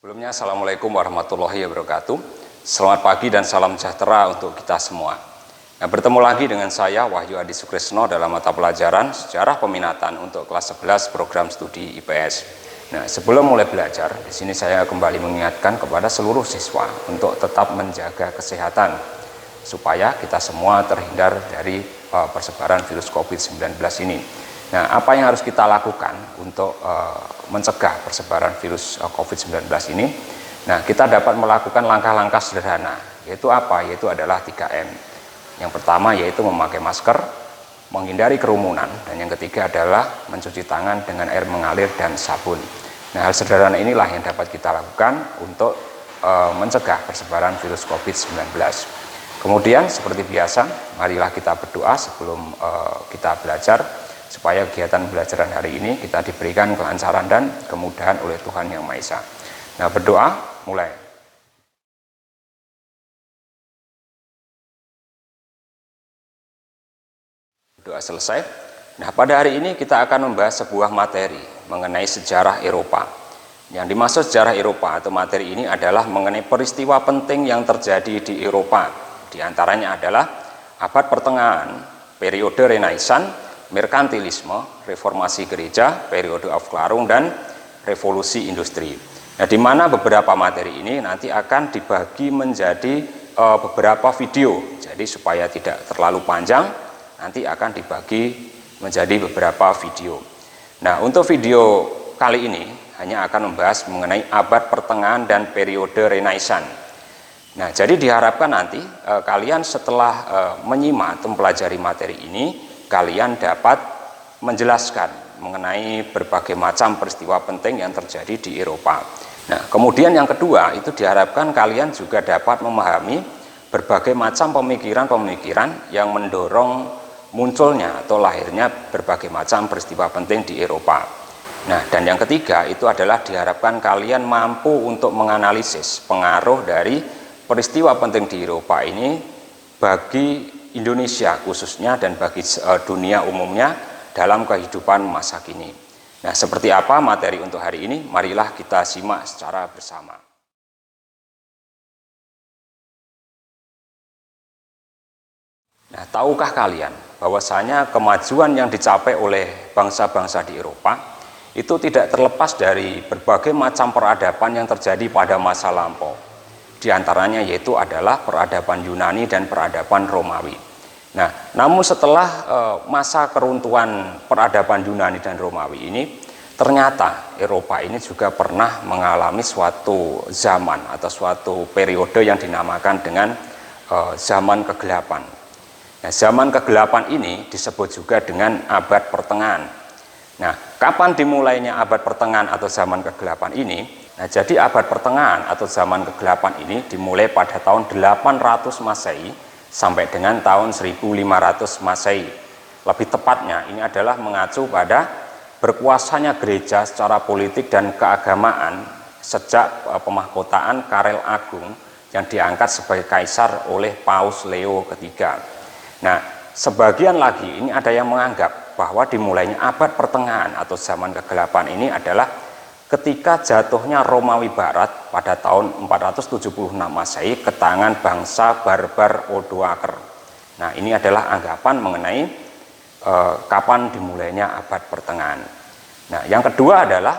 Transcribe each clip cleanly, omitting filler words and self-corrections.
Sebelumnya, Assalamualaikum warahmatullahi wabarakatuh. Selamat pagi dan salam sejahtera untuk kita semua. Nah, bertemu lagi dengan saya, Wahyu Adi Sukresno, dalam mata pelajaran Sejarah Peminatan untuk kelas 11 program studi IPS. Nah, sebelum mulai belajar, di sini saya kembali mengingatkan kepada seluruh siswa untuk tetap menjaga kesehatan, supaya kita semua terhindar dari persebaran virus COVID-19 ini. Nah, apa yang harus kita lakukan untuk mencegah persebaran virus COVID-19 ini? Nah, kita dapat melakukan langkah-langkah sederhana, yaitu apa? Yaitu adalah 3M. Yang pertama yaitu memakai masker, menghindari kerumunan, dan yang ketiga adalah mencuci tangan dengan air mengalir dan sabun. Nah, hal sederhana inilah yang dapat kita lakukan untuk mencegah persebaran virus COVID-19. Kemudian, seperti biasa, marilah kita berdoa sebelum kita belajar, supaya kegiatan pembelajaran hari ini kita diberikan kelancaran dan kemudahan oleh Tuhan Yang Maha Esa. Nah, berdoa, mulai. Doa selesai. Nah, pada hari ini kita akan membahas sebuah materi mengenai sejarah Eropa. Yang dimaksud sejarah Eropa atau materi ini adalah mengenai peristiwa penting yang terjadi di Eropa. Di antaranya adalah abad pertengahan, periode Renaissance, merkantilisme, reformasi gereja, periode Aufklärung, dan revolusi industri. Nah, di mana beberapa materi ini nanti akan dibagi menjadi beberapa video. Jadi supaya tidak terlalu panjang, nanti akan dibagi menjadi beberapa video. Nah, untuk video kali ini hanya akan membahas mengenai abad pertengahan dan periode Renaissance. Nah, jadi diharapkan nanti kalian setelah menyimak atau mempelajari materi ini, kalian dapat menjelaskan mengenai berbagai macam peristiwa penting yang terjadi di Eropa. Nah, kemudian yang kedua itu diharapkan kalian juga dapat memahami berbagai macam pemikiran-pemikiran yang mendorong munculnya atau lahirnya berbagai macam peristiwa penting di Eropa. Nah, dan yang ketiga itu adalah diharapkan kalian mampu untuk menganalisis pengaruh dari peristiwa penting di Eropa ini bagi Indonesia khususnya dan bagi dunia umumnya dalam kehidupan masa kini. Nah, seperti apa materi untuk hari ini? Marilah kita simak secara bersama. Nah, tahukah kalian bahwasanya kemajuan yang dicapai oleh bangsa-bangsa di Eropa itu tidak terlepas dari berbagai macam peradaban yang terjadi pada masa lampau. Di antaranya yaitu adalah peradaban Yunani dan peradaban Romawi. Nah, namun setelah masa keruntuhan peradaban Yunani dan Romawi ini, ternyata Eropa ini juga pernah mengalami suatu zaman atau suatu periode yang dinamakan dengan zaman kegelapan. Nah, zaman kegelapan ini disebut juga dengan abad pertengahan. Nah, kapan dimulainya abad pertengahan atau zaman kegelapan ini? Nah, jadi abad pertengahan atau zaman kegelapan ini dimulai pada tahun 800 Masehi sampai dengan tahun 1500 Masehi. Lebih tepatnya ini adalah mengacu pada berkuasanya gereja secara politik dan keagamaan sejak pemahkotaan Karel Agung yang diangkat sebagai kaisar oleh Paus Leo ketiga. Nah, sebagian lagi ini ada yang menganggap bahwa dimulainya abad pertengahan atau zaman kegelapan ini adalah ketika jatuhnya Romawi Barat pada tahun 476 Masehi ke tangan bangsa barbar Odoaker. Nah, ini adalah anggapan mengenai kapan dimulainya abad pertengahan. Nah, yang kedua adalah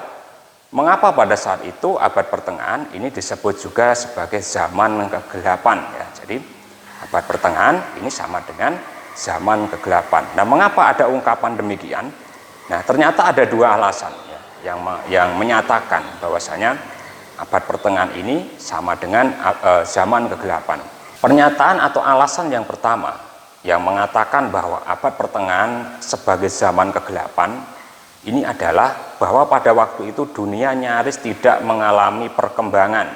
mengapa pada saat itu abad pertengahan ini disebut juga sebagai zaman kegelapan ya. Jadi abad pertengahan ini sama dengan zaman kegelapan. Nah, mengapa ada ungkapan demikian? Nah, ternyata ada dua alasan yang menyatakan bahwasanya abad pertengahan ini sama dengan zaman kegelapan. Pernyataan atau alasan yang pertama yang mengatakan bahwa abad pertengahan sebagai zaman kegelapan ini adalah bahwa pada waktu itu dunia nyaris tidak mengalami perkembangan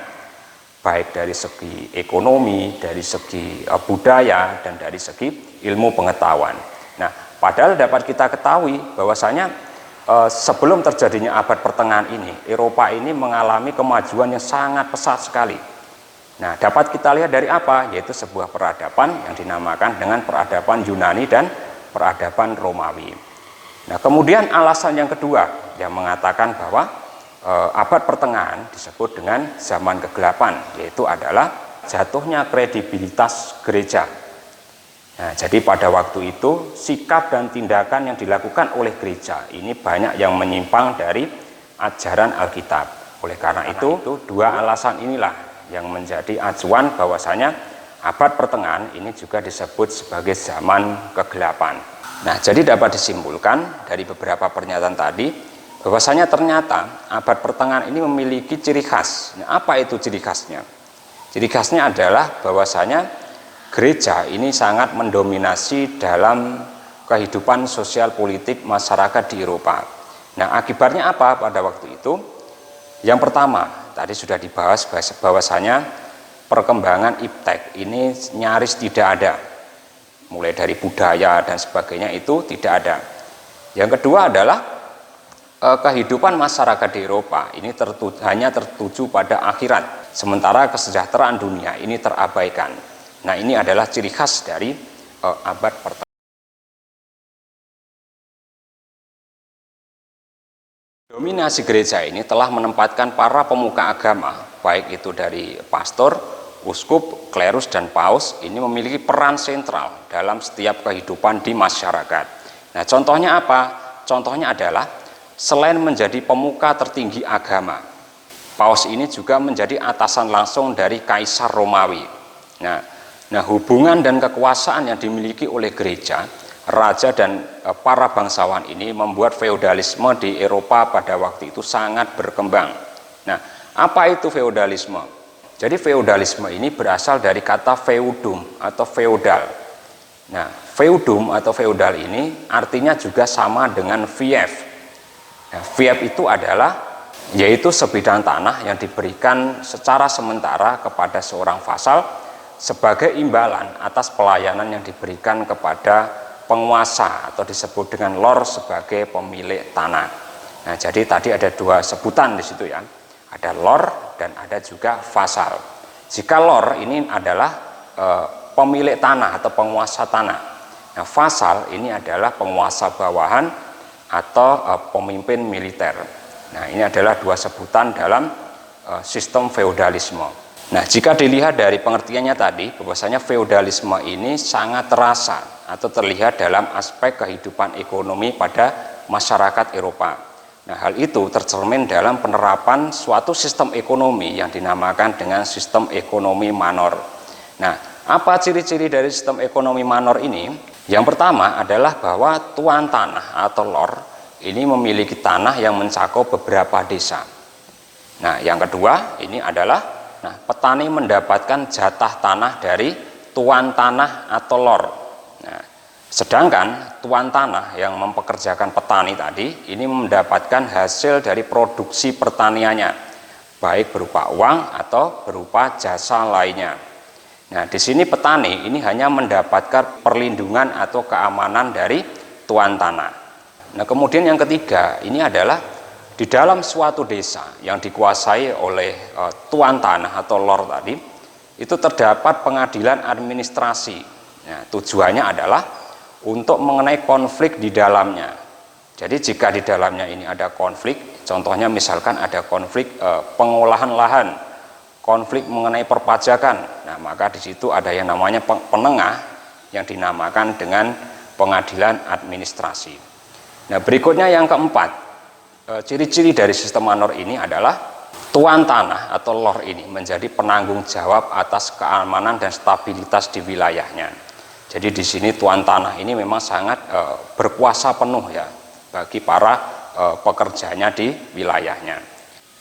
baik dari segi ekonomi, dari segi budaya, dan dari segi ilmu pengetahuan. Nah, padahal dapat kita ketahui bahwasanya sebelum terjadinya abad pertengahan ini, Eropa ini mengalami kemajuan yang sangat pesat sekali. Nah, dapat kita lihat dari apa? Yaitu sebuah peradaban yang dinamakan dengan peradaban Yunani dan peradaban Romawi. Nah, kemudian alasan yang kedua yang mengatakan bahwa abad pertengahan disebut dengan zaman kegelapan, yaitu adalah jatuhnya kredibilitas gereja. Nah, jadi pada waktu itu sikap dan tindakan yang dilakukan oleh gereja ini banyak yang menyimpang dari ajaran Alkitab. Oleh karena itu dua alasan inilah yang menjadi acuan bahwasanya abad pertengahan ini juga disebut sebagai zaman kegelapan. Nah, jadi dapat disimpulkan dari beberapa pernyataan tadi bahwasanya ternyata abad pertengahan ini memiliki ciri khas. Nah, apa itu ciri khasnya? Ciri khasnya adalah bahwasanya gereja ini sangat mendominasi dalam kehidupan sosial politik masyarakat di Eropa. Nah, akibatnya apa pada waktu itu? Yang pertama, tadi sudah dibahas bahwasanya perkembangan iptek ini nyaris tidak ada. Mulai dari budaya dan sebagainya itu tidak ada. Yang kedua adalah kehidupan masyarakat di Eropa ini hanya tertuju pada akhirat, sementara kesejahteraan dunia ini terabaikan. Nah, ini adalah ciri khas dari abad pertengahan. Dominasi gereja ini telah menempatkan para pemuka agama, baik itu dari pastor, uskup, klerus, dan paus, ini memiliki peran sentral dalam setiap kehidupan di masyarakat. Nah, contohnya apa? Contohnya adalah selain menjadi pemuka tertinggi agama, paus ini juga menjadi atasan langsung dari kaisar Romawi. Nah, hubungan dan kekuasaan yang dimiliki oleh gereja, raja dan para bangsawan ini membuat feodalisme di Eropa pada waktu itu sangat berkembang. Nah, apa itu feodalisme? Jadi feodalisme ini berasal dari kata feudum atau feodal. Nah, feudum atau feodal ini artinya juga sama dengan fief. Nah, fief itu adalah yaitu sebidang tanah yang diberikan secara sementara kepada seorang vasal sebagai imbalan atas pelayanan yang diberikan kepada penguasa atau disebut dengan lord sebagai pemilik tanah. Nah, jadi tadi ada dua sebutan di situ ya. Ada lord dan ada juga vasal. Jika lord ini adalah pemilik tanah atau penguasa tanah. Nah, vasal ini adalah penguasa bawahan atau pemimpin militer. Nah, ini adalah dua sebutan dalam sistem feodalisme. Nah, jika dilihat dari pengertiannya tadi, bahwasanya feodalisme ini sangat terasa atau terlihat dalam aspek kehidupan ekonomi pada masyarakat Eropa. Nah, hal itu tercermin dalam penerapan suatu sistem ekonomi yang dinamakan dengan sistem ekonomi manor. Nah, apa ciri-ciri dari sistem ekonomi manor ini? Yang pertama adalah bahwa tuan tanah atau lord ini memiliki tanah yang mencakup beberapa desa. Nah, yang kedua ini adalah petani mendapatkan jatah tanah dari tuan tanah atau lord. Nah, sedangkan tuan tanah yang mempekerjakan petani tadi ini mendapatkan hasil dari produksi pertaniannya, baik berupa uang atau berupa jasa lainnya. Nah, di sini petani ini hanya mendapatkan perlindungan atau keamanan dari tuan tanah. Nah, kemudian yang ketiga ini adalah di dalam suatu desa yang dikuasai oleh tuan tanah atau lord tadi, itu terdapat pengadilan administrasi. Nah, tujuannya adalah untuk mengenai konflik di dalamnya. Jadi jika di dalamnya ini ada konflik, contohnya misalkan ada konflik pengolahan lahan, konflik mengenai perpajakan, nah maka di situ ada yang namanya penengah yang dinamakan dengan pengadilan administrasi. Nah, berikutnya yang keempat, ciri-ciri dari sistem manor ini adalah tuan tanah atau lord ini menjadi penanggung jawab atas keamanan dan stabilitas di wilayahnya. Jadi di sini tuan tanah ini memang sangat berkuasa penuh ya bagi para pekerjanya di wilayahnya.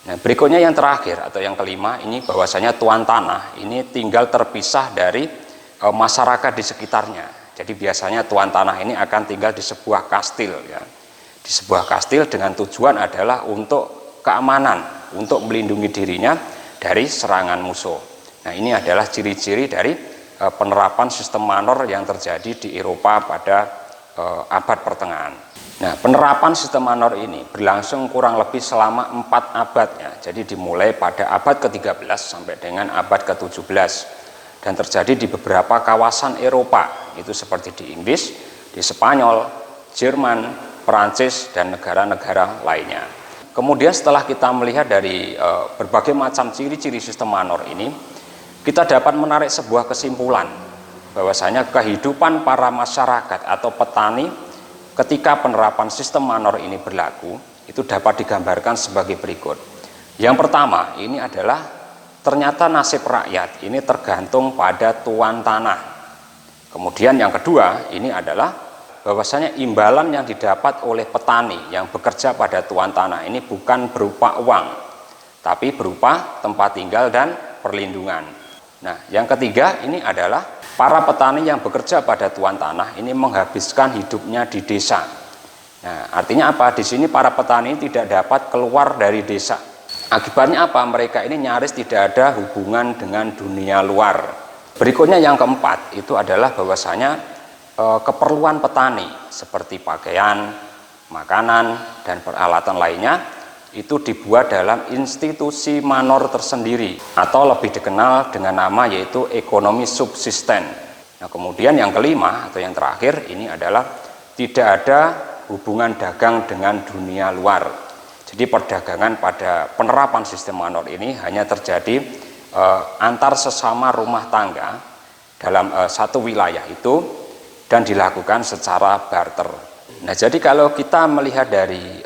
Nah, berikutnya yang terakhir atau yang kelima ini bahwasanya tuan tanah ini tinggal terpisah dari masyarakat di sekitarnya. Jadi biasanya tuan tanah ini akan tinggal di sebuah kastil ya. Di sebuah kastil dengan tujuan adalah untuk keamanan, untuk melindungi dirinya dari serangan musuh. Nah, ini adalah ciri-ciri dari penerapan sistem manor yang terjadi di Eropa pada abad pertengahan. Nah, penerapan sistem manor ini berlangsung kurang lebih selama 4 abad ya. Jadi dimulai pada abad ke-13 sampai dengan abad ke-17 dan terjadi di beberapa kawasan Eropa, itu seperti di Inggris, di Spanyol, Jerman, Perancis, dan negara-negara lainnya. Kemudian setelah kita melihat dari berbagai macam ciri-ciri sistem manor ini, kita dapat menarik sebuah kesimpulan bahwasanya kehidupan para masyarakat atau petani ketika penerapan sistem manor ini berlaku itu dapat digambarkan sebagai berikut. Yang pertama, ini adalah ternyata nasib rakyat ini tergantung pada tuan tanah. Kemudian yang kedua, ini adalah bahwasanya imbalan yang didapat oleh petani yang bekerja pada tuan tanah ini bukan berupa uang, tapi berupa tempat tinggal dan perlindungan. Nah, yang ketiga ini adalah para petani yang bekerja pada tuan tanah ini menghabiskan hidupnya di desa. Nah, artinya apa? Di sini para petani tidak dapat keluar dari desa. Akibatnya apa? Mereka ini nyaris tidak ada hubungan dengan dunia luar. Berikutnya yang keempat itu adalah bahwasanya keperluan petani seperti pakaian, makanan, dan peralatan lainnya itu dibuat dalam institusi manor tersendiri atau lebih dikenal dengan nama yaitu ekonomi subsisten. Nah, kemudian yang kelima atau yang terakhir ini adalah tidak ada hubungan dagang dengan dunia luar. Jadi perdagangan pada penerapan sistem manor ini hanya terjadi antar sesama rumah tangga dalam satu wilayah itu dan dilakukan secara barter. Nah, jadi kalau kita melihat dari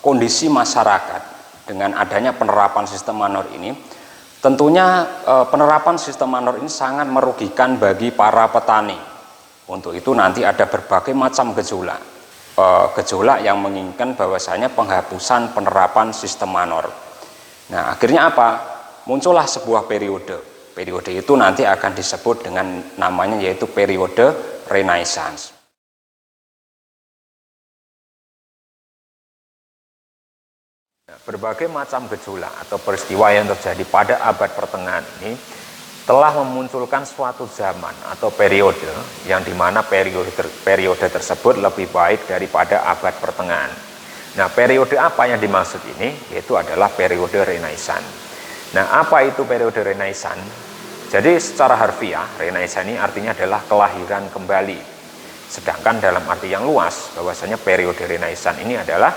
kondisi masyarakat dengan adanya penerapan sistem manor ini, tentunya penerapan sistem manor ini sangat merugikan bagi para petani. Untuk itu nanti ada berbagai macam gejolak. Gejolak yang menginginkan bahwasanya penghapusan penerapan sistem manor. Nah, akhirnya apa? Muncullah sebuah periode. Periode itu nanti akan disebut dengan namanya yaitu periode Renaissance. Berbagai macam gejolak atau peristiwa yang terjadi pada abad pertengahan ini telah memunculkan suatu zaman atau periode yang dimana periode tersebut lebih baik daripada abad pertengahan. Nah, periode apa yang dimaksud ini? Yaitu adalah periode Renaissance. Nah, apa itu periode Renaissance? Jadi secara harfiah, Renaissance ini artinya adalah kelahiran kembali. Sedangkan dalam arti yang luas, bahwasanya periode Renaissance ini adalah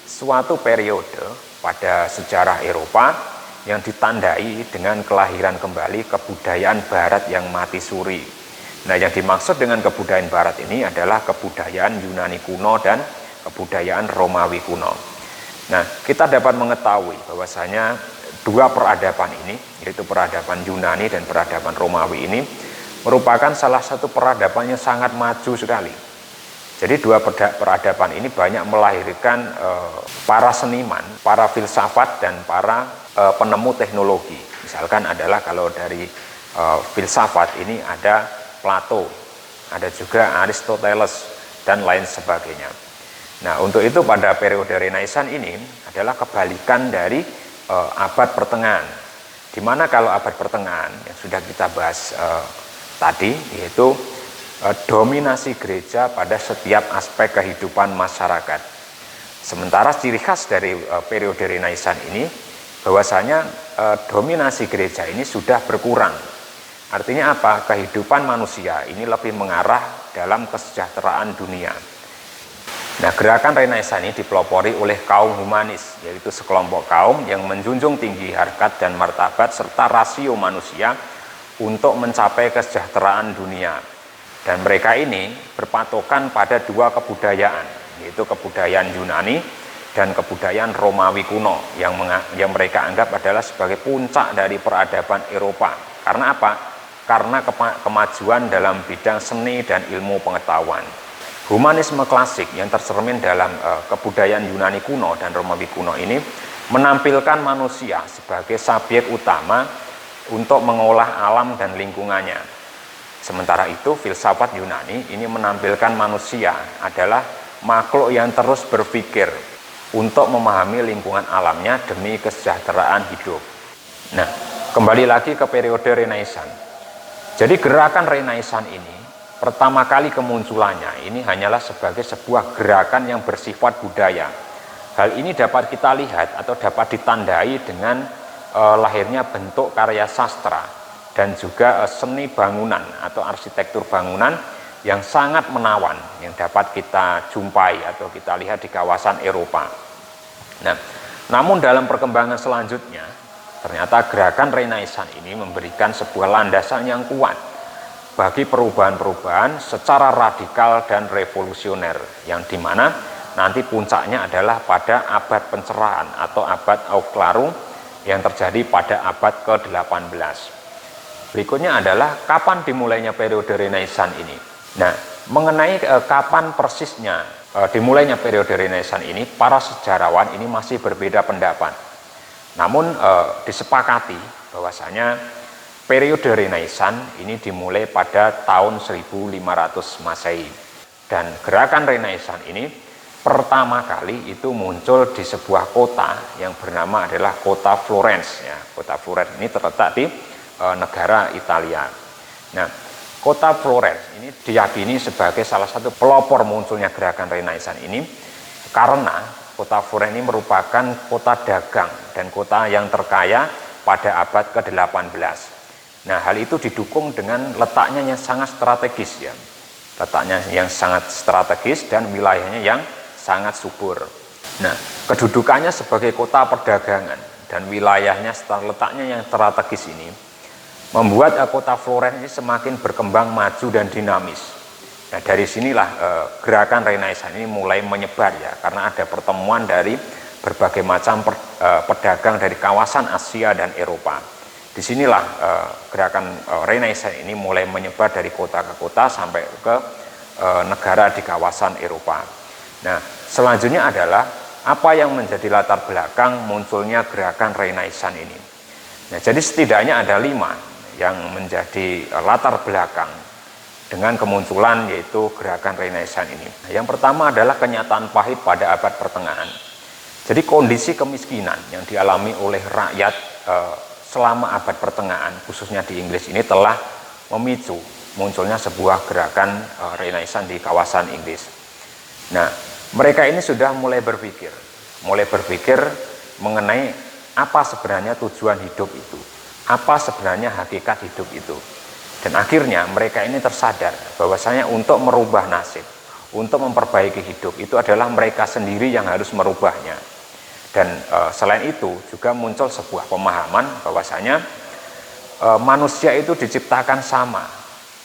suatu periode pada sejarah Eropa yang ditandai dengan kelahiran kembali kebudayaan Barat yang mati suri. Nah, yang dimaksud dengan kebudayaan Barat ini adalah kebudayaan Yunani kuno dan kebudayaan Romawi kuno. Nah, kita dapat mengetahui bahwasanya dua peradaban ini, yaitu peradaban Yunani dan peradaban Romawi ini, merupakan salah satu peradaban yang sangat maju sekali. Jadi dua peradaban ini banyak melahirkan para seniman, para filsafat, dan para penemu teknologi. Misalkan adalah kalau dari filsafat ini ada Plato, ada juga Aristoteles, dan lain sebagainya. Nah, untuk itu pada periode Renaissance ini adalah kebalikan dari abad pertengahan, dimana kalau abad pertengahan yang sudah kita bahas tadi, yaitu dominasi gereja pada setiap aspek kehidupan masyarakat. Sementara ciri khas dari periode Renaissance ini bahwasanya dominasi gereja ini sudah berkurang. Artinya apa? Kehidupan manusia ini lebih mengarah dalam kesejahteraan dunia. Nah, gerakan Renaissance ini dipelopori oleh kaum humanis, yaitu sekelompok kaum yang menjunjung tinggi harkat dan martabat serta rasio manusia untuk mencapai kesejahteraan dunia. Dan mereka ini berpatokan pada dua kebudayaan, yaitu kebudayaan Yunani dan kebudayaan Romawi kuno yang mereka anggap adalah sebagai puncak dari peradaban Eropa. Karena apa? Karena kemajuan dalam bidang seni dan ilmu pengetahuan. Humanisme klasik yang tercermin dalam kebudayaan Yunani kuno dan Romawi kuno ini menampilkan manusia sebagai subjek utama untuk mengolah alam dan lingkungannya. Sementara itu, filsafat Yunani ini menampilkan manusia adalah makhluk yang terus berpikir untuk memahami lingkungan alamnya demi kesejahteraan hidup. Nah, kembali lagi ke periode Renaissance. Jadi gerakan Renaissance ini pertama kali kemunculannya ini hanyalah sebagai sebuah gerakan yang bersifat budaya. Hal ini dapat kita lihat atau dapat ditandai dengan lahirnya bentuk karya sastra dan juga seni bangunan atau arsitektur bangunan yang sangat menawan yang dapat kita jumpai atau kita lihat di kawasan Eropa. Nah, namun dalam perkembangan selanjutnya, ternyata gerakan Renaissance ini memberikan sebuah landasan yang kuat bagi perubahan-perubahan secara radikal dan revolusioner, yang dimana nanti puncaknya adalah pada abad pencerahan atau abad Auklarum yang terjadi pada abad ke-18. Berikutnya adalah kapan dimulainya periode Renaissance ini. Nah, mengenai kapan persisnya dimulainya periode Renaissance ini, para sejarawan ini masih berbeda pendapat. Namun disepakati bahwasanya periode Renaissance ini dimulai pada tahun 1500 Masehi. Dan gerakan Renaissance ini pertama kali itu muncul di sebuah kota yang bernama adalah kota Florence. Ya, kota Florence ini terletak di negara Italia. Nah, kota Florence ini diyakini sebagai salah satu pelopor munculnya gerakan Renaissance ini karena kota Florence ini merupakan kota dagang dan kota yang terkaya pada abad ke-18. Nah, hal itu didukung dengan letaknya yang sangat strategis, ya. Letaknya yang sangat strategis dan wilayahnya yang sangat subur. Nah, kedudukannya sebagai kota perdagangan dan wilayahnya serta letaknya yang strategis ini membuat kota Florence ini semakin berkembang maju dan dinamis. Nah, dari sinilah gerakan Renaissance ini mulai menyebar, ya, karena ada pertemuan dari berbagai macam pedagang dari kawasan Asia dan Eropa. Disinilah gerakan Renaissance ini mulai menyebar dari kota ke kota sampai ke negara di kawasan Eropa. Nah, selanjutnya adalah apa yang menjadi latar belakang munculnya gerakan Renaissance ini. Nah, jadi setidaknya ada 5 yang menjadi latar belakang dengan kemunculan yaitu gerakan Renaissance ini. Nah, yang pertama adalah kenyataan pahit pada abad pertengahan. Jadi kondisi kemiskinan yang dialami oleh rakyat selama abad pertengahan, khususnya di Inggris ini, telah memicu munculnya sebuah gerakan Renaissance di kawasan Inggris. Nah, mereka ini sudah mulai berpikir mengenai apa sebenarnya tujuan hidup itu, apa sebenarnya hakikat hidup itu. Dan akhirnya mereka ini tersadar bahwasanya untuk merubah nasib, untuk memperbaiki hidup itu adalah mereka sendiri yang harus merubahnya. Dan selain itu juga muncul sebuah pemahaman bahwasanya manusia itu diciptakan sama.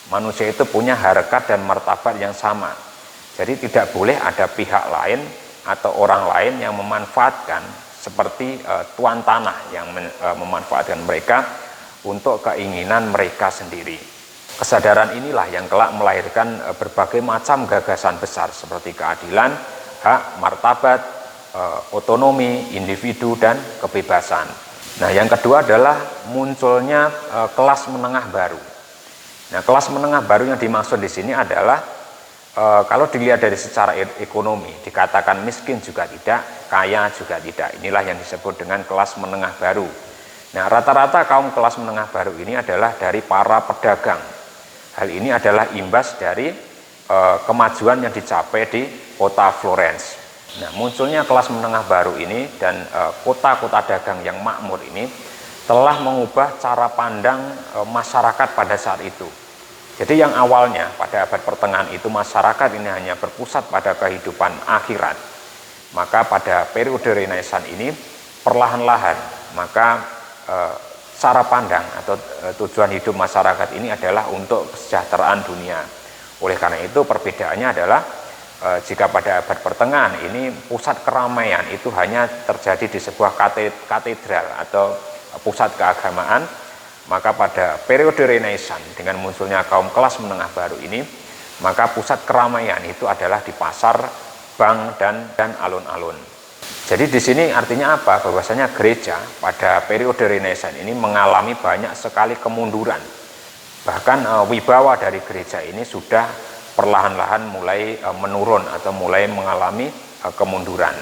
Manusia itu punya harkat dan martabat yang sama. Jadi tidak boleh ada pihak lain atau orang lain yang memanfaatkan seperti tuan tanah yang memanfaatkan mereka untuk keinginan mereka sendiri. Kesadaran inilah yang kelak melahirkan berbagai macam gagasan besar seperti keadilan, hak, martabat, otonomi, individu, dan kebebasan. Nah, yang kedua adalah munculnya kelas menengah baru. Nah, kelas menengah baru yang dimaksud di sini adalah kalau dilihat dari secara ekonomi, dikatakan miskin juga tidak, kaya juga tidak. Inilah yang disebut dengan kelas menengah baru. Nah, rata-rata kaum kelas menengah baru ini adalah dari para pedagang. Hal ini adalah imbas dari kemajuan yang dicapai di kota Florence. Nah, munculnya kelas menengah baru ini dan kota-kota dagang yang makmur ini telah mengubah cara pandang masyarakat pada saat itu. Jadi yang awalnya pada abad pertengahan itu masyarakat ini hanya berpusat pada kehidupan akhirat. Maka pada periode Renaissance ini perlahan-lahan maka cara pandang atau tujuan hidup masyarakat ini adalah untuk kesejahteraan dunia. Oleh karena itu perbedaannya adalah jika pada abad pertengahan ini pusat keramaian itu hanya terjadi di sebuah katedral atau pusat keagamaan, maka pada periode Renaissance dengan munculnya kaum kelas menengah baru ini, maka pusat keramaian itu adalah di pasar, bank, dan alun-alun. Jadi di sini artinya apa? Bahwasanya gereja pada periode Renaissance ini mengalami banyak sekali kemunduran. Bahkan wibawa dari gereja ini sudah perlahan-lahan mulai menurun atau mulai mengalami kemunduran.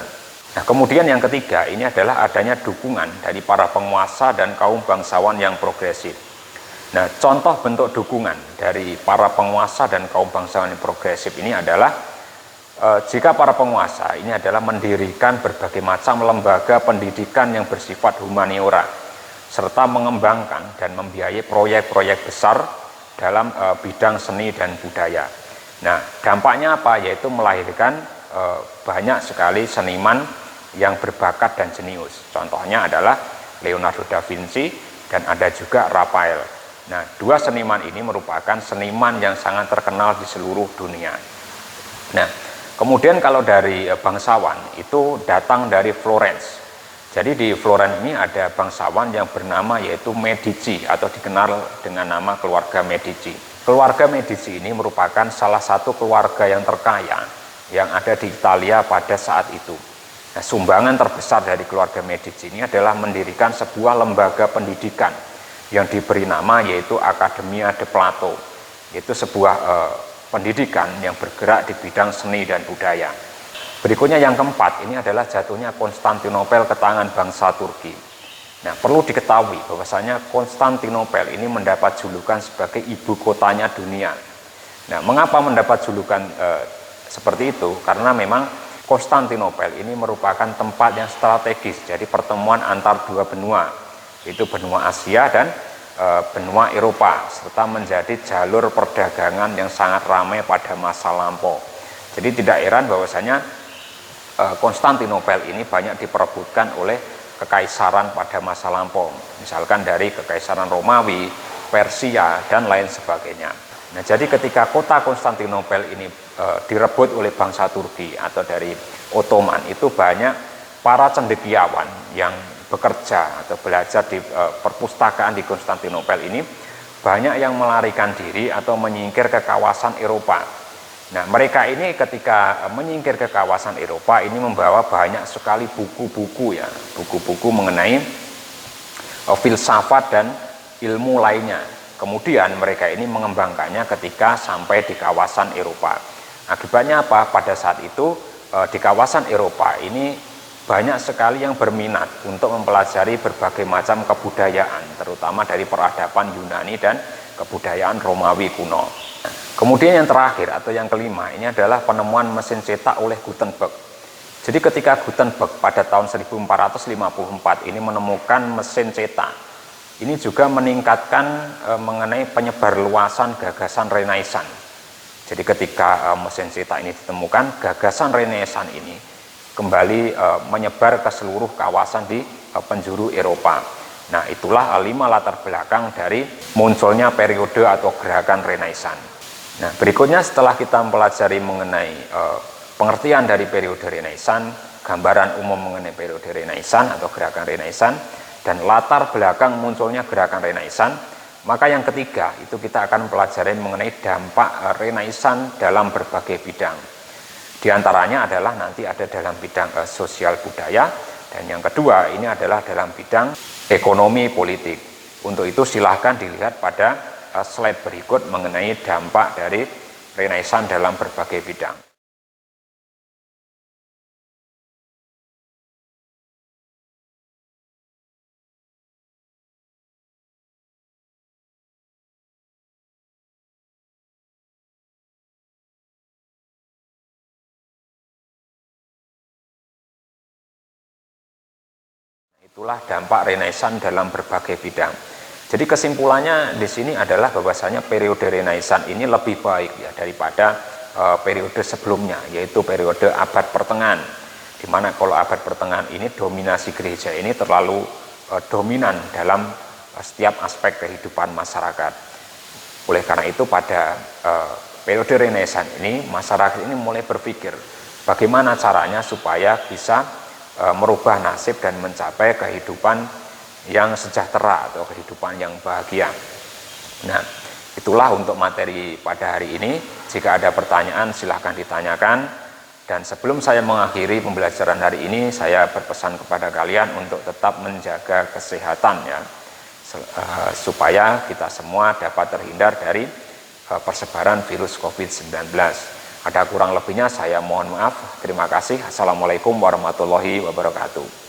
Nah, kemudian yang ketiga ini adalah adanya dukungan dari para penguasa dan kaum bangsawan yang progresif. Nah, contoh bentuk dukungan dari para penguasa dan kaum bangsawan yang progresif ini adalah jika para penguasa ini adalah mendirikan berbagai macam lembaga pendidikan yang bersifat humaniora, serta mengembangkan dan membiayai proyek-proyek besar dalam bidang seni dan budaya. Nah, dampaknya apa? Yaitu melahirkan banyak sekali seniman yang berbakat dan jenius. Contohnya adalah Leonardo da Vinci dan ada juga Raphael. Nah, dua seniman ini merupakan seniman yang sangat terkenal di seluruh dunia. Nah, kemudian kalau dari bangsawan itu datang dari Florence. Jadi di Florence ini ada bangsawan yang bernama yaitu Medici atau dikenal dengan nama keluarga Medici. Keluarga Medici ini merupakan salah satu keluarga yang terkaya yang ada di Italia pada saat itu. Nah, sumbangan terbesar dari keluarga Medici ini adalah mendirikan sebuah lembaga pendidikan yang diberi nama yaitu Accademia de Plato. Itu sebuah pendidikan yang bergerak di bidang seni dan budaya. Berikutnya yang keempat, ini adalah jatuhnya Konstantinopel ke tangan bangsa Turki. Nah, perlu diketahui bahwasanya Konstantinopel ini mendapat julukan sebagai ibu kotanya dunia. Nah, mengapa mendapat julukan seperti itu? Karena memang Konstantinopel ini merupakan tempat yang strategis, jadi pertemuan antar dua benua, yaitu benua Asia dan benua Eropa, serta menjadi jalur perdagangan yang sangat ramai pada masa lampau. Jadi tidak heran bahwasanya Konstantinopel ini banyak diperebutkan oleh kekaisaran pada masa lampau, misalkan dari kekaisaran Romawi, Persia, dan lain sebagainya. Nah, jadi ketika kota Konstantinopel ini direbut oleh bangsa Turki atau dari Ottoman, itu banyak para cendekiawan yang bekerja atau belajar di perpustakaan di Konstantinopel ini banyak yang melarikan diri atau menyingkir ke kawasan Eropa. Nah, mereka ini ketika menyingkir ke kawasan Eropa ini membawa banyak sekali buku-buku ya, buku-buku mengenai filsafat dan ilmu lainnya. Kemudian mereka ini mengembangkannya ketika sampai di kawasan Eropa. Akibatnya apa? Pada saat itu di kawasan Eropa ini banyak sekali yang berminat untuk mempelajari berbagai macam kebudayaan, terutama dari peradaban Yunani dan kebudayaan Romawi kuno. Kemudian yang terakhir atau yang kelima ini adalah penemuan mesin cetak oleh Gutenberg. Jadi ketika Gutenberg pada tahun 1454 ini menemukan mesin cetak, ini juga meningkatkan mengenai penyebarluasan gagasan Renaissance. Jadi ketika mesin cetak ini ditemukan, gagasan Renaissance ini kembali menyebar ke seluruh kawasan di penjuru Eropa. Nah, itulah 5 latar belakang dari munculnya periode atau gerakan Renaissance. Nah, berikutnya setelah kita mempelajari mengenai pengertian dari periode Renaissance, gambaran umum mengenai periode Renaissance atau gerakan Renaissance, dan latar belakang munculnya gerakan Renaissance, maka yang ketiga itu kita akan mempelajari mengenai dampak Renaissance dalam berbagai bidang. Di antaranya adalah nanti ada dalam bidang sosial budaya, dan yang kedua ini adalah dalam bidang ekonomi politik. Untuk itu silahkan dilihat pada slide berikut mengenai dampak dari Renaissance dalam berbagai bidang. Itulah dampak Renaissance dalam berbagai bidang. Jadi kesimpulannya di sini adalah bahwasanya periode Renaissance ini lebih baik ya daripada periode sebelumnya, yaitu periode abad pertengahan. Di mana kalau abad pertengahan ini dominasi gereja ini terlalu dominan dalam setiap aspek kehidupan masyarakat. Oleh karena itu pada periode Renaissance ini masyarakat ini mulai berpikir bagaimana caranya supaya bisa merubah nasib dan mencapai kehidupan yang sejahtera atau kehidupan yang bahagia. Nah, itulah untuk materi pada hari ini. Jika ada pertanyaan silahkan ditanyakan. Dan sebelum saya mengakhiri pembelajaran hari ini, saya berpesan kepada kalian untuk tetap menjaga kesehatan ya, supaya kita semua dapat terhindar dari persebaran virus COVID-19. Ada kurang lebihnya saya mohon maaf. Terima kasih. Assalamualaikum warahmatullahi wabarakatuh.